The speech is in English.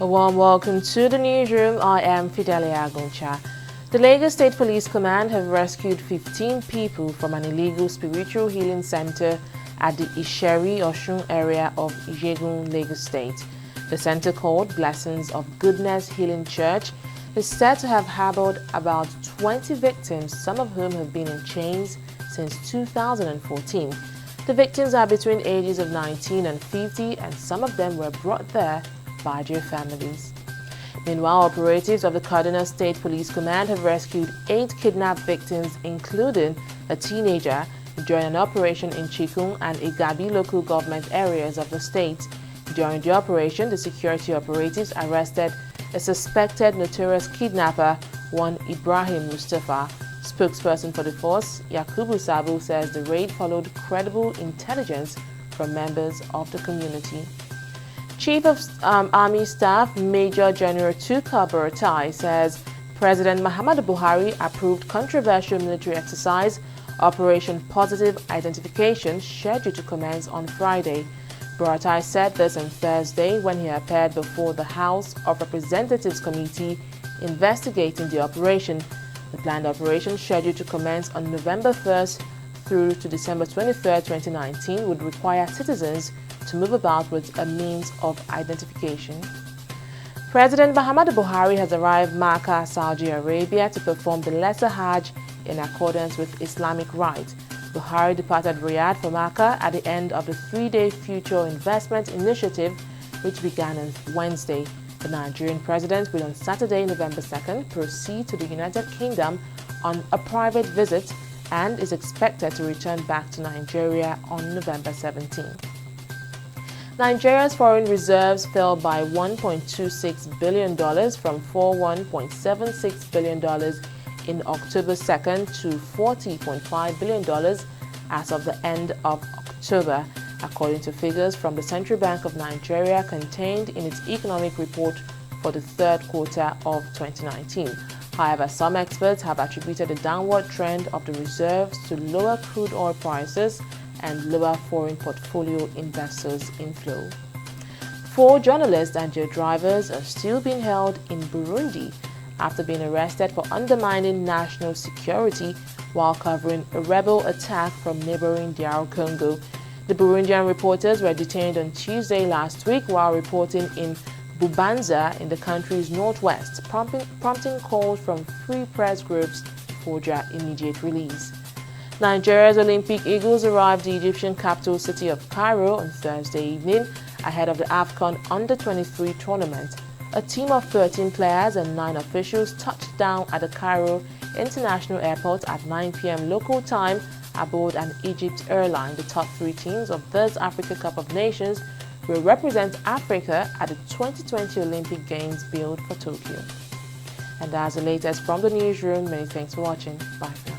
A warm welcome to the newsroom. I am Fidelia Aguncha. The Lagos State Police Command have rescued 15 people from an illegal spiritual healing center at the Isheri Osun area of Ijegun, Lagos State. The center, called Blessings of Goodness Healing Church, is said to have harbored about 20 victims, some of whom have been in chains since 2014. The victims are between ages of 19 and 50, and some of them were brought there by their families. Meanwhile, operatives of the Kaduna State Police Command have rescued 8 kidnapped victims, including a teenager, during an operation in Chikun and Igabi local government areas of the state. During the operation, the security operatives arrested a suspected notorious kidnapper, one Ibrahim Mustafa. Spokesperson for the force, Yakubu Sabo, says the raid followed credible intelligence from members of the community. Chief of Army Staff Major General Tukur Buratai says President Muhammadu Buhari approved controversial military exercise Operation Positive Identification, scheduled to commence on Friday. Buratai said this on Thursday when he appeared before the House of Representatives Committee investigating the operation. The planned operation, scheduled to commence on November 1st through to December 23rd, 2019, would require citizens to move about with a means of identification. President Muhammadu Buhari has arrived Makkah, Saudi Arabia to perform the Lesser Hajj in accordance with Islamic rite. Buhari departed Riyadh for Makkah at the end of the 3-day Future Investment Initiative, which began on Wednesday. The Nigerian president will on Saturday, November 2nd, proceed to the United Kingdom on a private visit and is expected to return back to Nigeria on November 17th. Nigeria's foreign reserves fell by $1.26 billion from $41.76 billion in October 2nd to $40.5 billion as of the end of October, according to figures from the Central Bank of Nigeria contained in its economic report for the third quarter of 2019. However, some experts have attributed the downward trend of the reserves to lower crude oil prices and lower foreign portfolio investors' inflow. 4 journalists and their drivers are still being held in Burundi after being arrested for undermining national security while covering a rebel attack from neighboring DR Congo. The Burundian reporters were detained on Tuesday last week while reporting in Bubanza in the country's northwest, prompting calls from free press groups for their immediate release. Nigeria's Olympic Eagles arrived the Egyptian capital city of Cairo on Thursday evening ahead of the AFCON Under-23 tournament. A team of 13 players and 9 officials touched down at the Cairo International Airport at 9 p.m. local time aboard an Egypt airline. The top 3 teams of this Africa Cup of Nations will represent Africa at the 2020 Olympic Games billed for Tokyo. And that's the latest from the newsroom. Many thanks for watching. Bye for now.